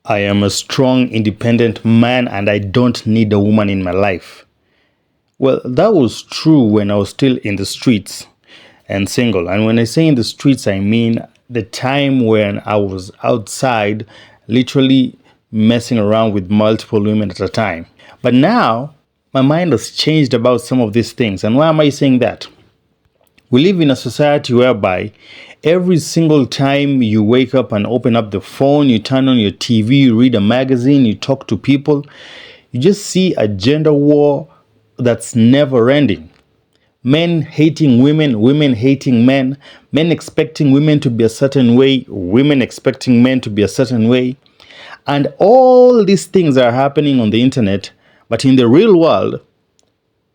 I am a strong, independent man and I don't need a woman in my life. Well, that was true when I was still in the streets and single. And when I say in the streets, I mean the time when I was outside, literally messing around with multiple women at a time. But now, my mind has changed about some of these things. And why am I saying that? We live in a society whereby every single time you wake up and open up the phone, you turn on your TV, you read a magazine, you talk to people, you just see a gender war that's never ending. Men hating women, women hating men, men expecting women to be a certain way, women expecting men to be a certain way. And all these things are happening on the internet, but in the real world,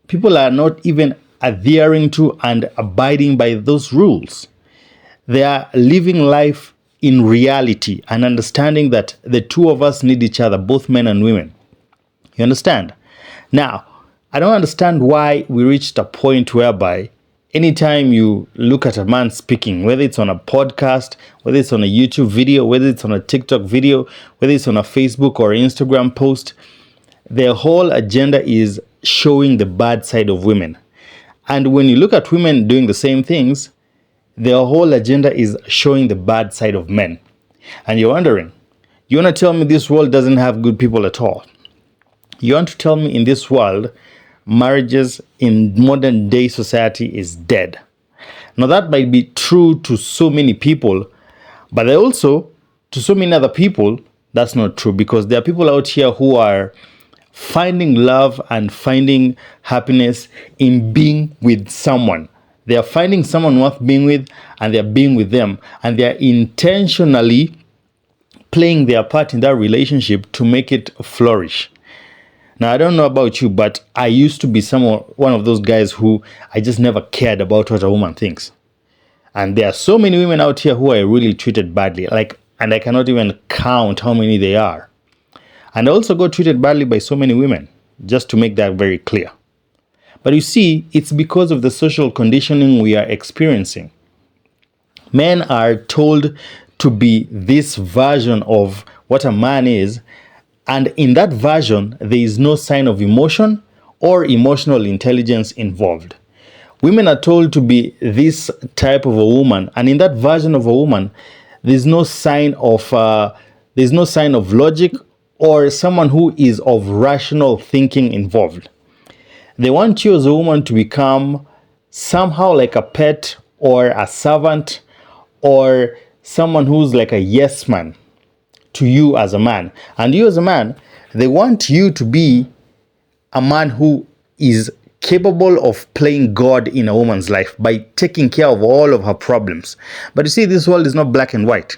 people are not even adhering to and abiding by those rules. They are living life in reality and understanding that the two of us need each other, both men and women. You understand? Now, I don't understand why we reached a point whereby anytime you look at a man speaking, whether it's on a podcast, whether it's on a YouTube video, whether it's on a TikTok video, whether it's on a Facebook or Instagram post, their whole agenda is showing the bad side of women. And when you look at women doing the same things, their whole agenda is showing the bad side of men. And you're wondering, you want to tell me this world doesn't have good people at all? You want to tell me in this world, marriages in modern day society is dead? Now that might be true to so many people, but also to so many other people, that's not true, because there are people out here who are finding love and finding happiness in being with someone. They are finding someone worth being with and they are being with them, and they are intentionally playing their part in that relationship to make it flourish. Now, I don't know about you, but I used to be one of those guys who I just never cared about what a woman thinks. And there are so many women out here who are really treated badly, and I cannot even count how many they are. And I also got treated badly by so many women, just to make that very clear. But you see, it's because of the social conditioning we are experiencing. Men are told to be this version of what a man is, and in that version, there is no sign of emotion or emotional intelligence involved. Women are told to be this type of a woman, and in that version of a woman, there's no sign of logic or someone who is of rational thinking involved. They want you as a woman to become somehow like a pet or a servant or someone who's like a yes man to you as a man. And you as a man, they want you to be a man who is capable of playing God in a woman's life by taking care of all of her problems. But you see, this world is not black and white.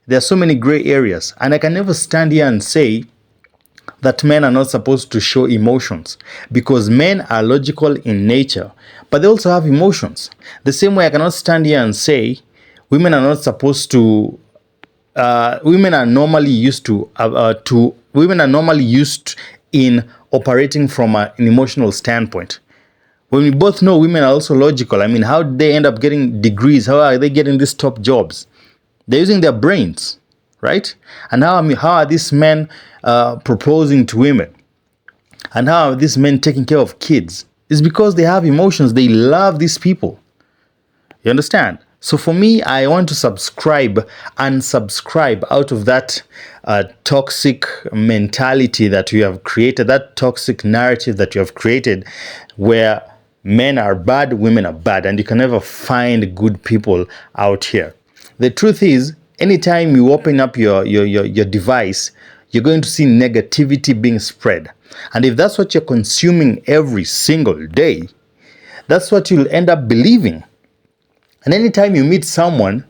There are so many gray areas, and I can never stand here and say that men are not supposed to show emotions, because men are logical in nature, but they also have emotions. The same way I cannot stand here and say women are not supposed to women are normally used in operating from an emotional standpoint. When we both know women are also logical. I mean, how did they end up getting degrees? How are they getting these top jobs? They're using their brains, right? And how are these men proposing to women? And how are these men taking care of kids? It's because they have emotions. They love these people. You understand? So for me, I want to subscribe out of that toxic mentality that we have created, that toxic narrative that you have created, where men are bad, women are bad, and you can never find good people out here. The truth is, anytime you open up your device, you're going to see negativity being spread. And if that's what you're consuming every single day, that's what you'll end up believing. And anytime you meet someone,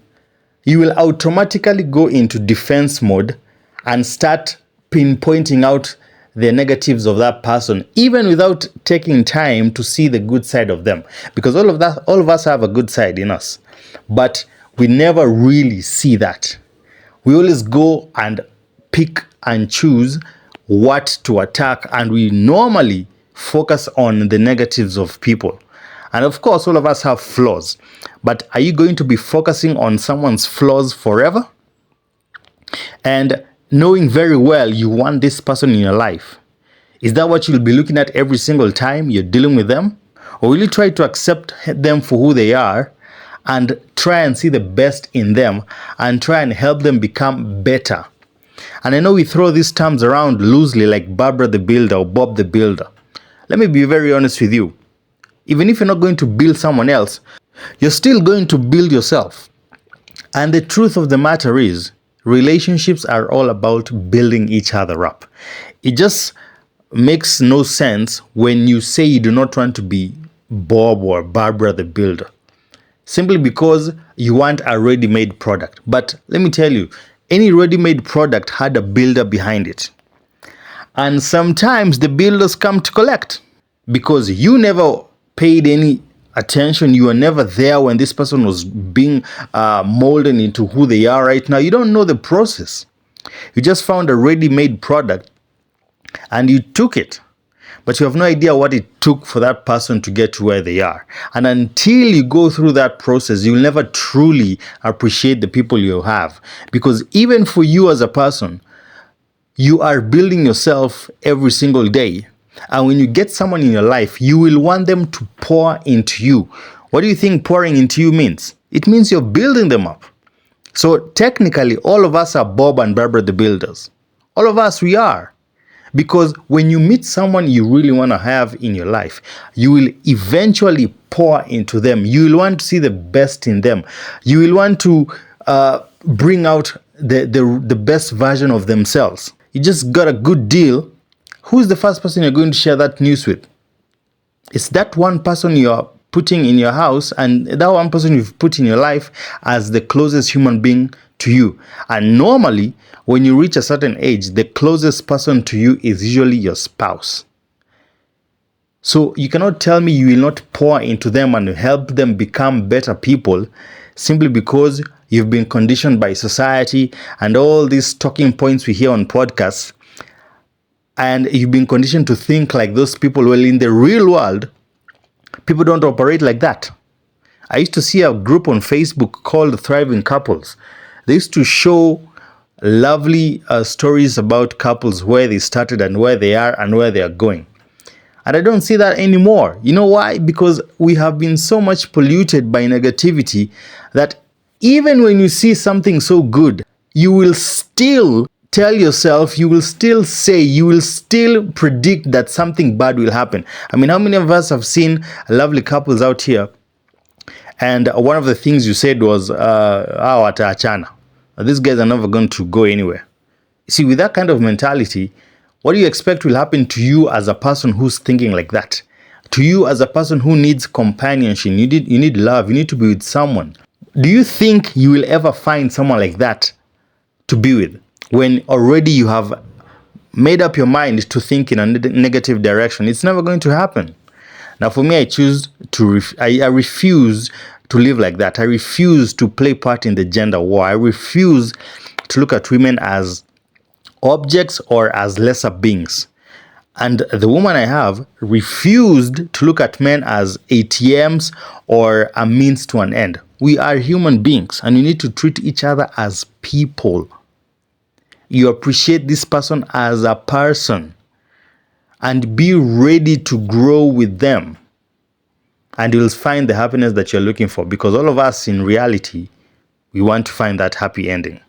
you will automatically go into defense mode and start pinpointing out the negatives of that person, even without taking time to see the good side of them. Because all of us have a good side in us. But we never really see that. We always go and pick and choose what to attack, and we normally focus on the negatives of people. And of course, all of us have flaws. But are you going to be focusing on someone's flaws forever? And knowing very well you want this person in your life? Is that what you'll be looking at every single time you're dealing with them? Or will you try to accept them for who they are and try and see the best in them and try and help them become better? And I know we throw these terms around loosely like Barbara the Builder or Bob the Builder. Let me be very honest with you. Even if you're not going to build someone else, you're still going to build yourself. And the truth of the matter is, relationships are all about building each other up. It just makes no sense when you say you do not want to be Bob or Barbara the Builder, simply because you want a ready-made product. But let me tell you, any ready-made product had a builder behind it. And sometimes the builders come to collect because you never paid any attention. You were never there when this person was being molded into who they are right now. You don't know the process. You just found a ready-made product and you took it. But you have no idea what it took for that person to get to where they are. And until you go through that process, you'll never truly appreciate the people you have. Because even for you as a person, you are building yourself every single day. And when you get someone in your life, you will want them to pour into you. What do you think pouring into you means? It means you're building them up. So technically, all of us are Bob and Barbara the Builders. All of us, we are. Because when you meet someone you really want to have in your life, you will eventually pour into them. You will want to see the best in them. You will want to bring out the best version of themselves. You just got a good deal. Who's the first person you're going to share that news with? It's that one person you're putting in your house and that one person you've put in your life as the closest human being to you. And normally, when you reach a certain age, the closest person to you is usually your spouse. So you cannot tell me you will not pour into them and help them become better people simply because you've been conditioned by society and all these talking points we hear on podcasts, and you've been conditioned to think like those people. Well, in the real world, people don't operate like that. I used to see a group on Facebook called Thriving Couples. They used to show lovely stories about couples, where they started and where they are and where they are going. And I don't see that anymore. You know why? Because we have been so much polluted by negativity that even when you see something so good, you will still tell yourself, you will still say, you will still predict that something bad will happen. I mean, how many of us have seen lovely couples out here? And one of the things you said was, wataachana. These guys are never going to go anywhere. See, with that kind of mentality, what do you expect will happen to you as a person who's thinking like that? To you as a person who needs companionship, you need love, you need to be with someone. Do you think you will ever find someone like that to be with when already you have made up your mind to think in a negative direction? It's never going to happen. Now, for me, I refuse to live like that. I refuse to play part in the gender war. I refuse to look at women as objects or as lesser beings. And the woman I have refused to look at men as ATMs or a means to an end. We are human beings and we need to treat each other as people. You appreciate this person as a person and be ready to grow with them. And you'll find the happiness that you're looking for, because all of us in reality, we want to find that happy ending.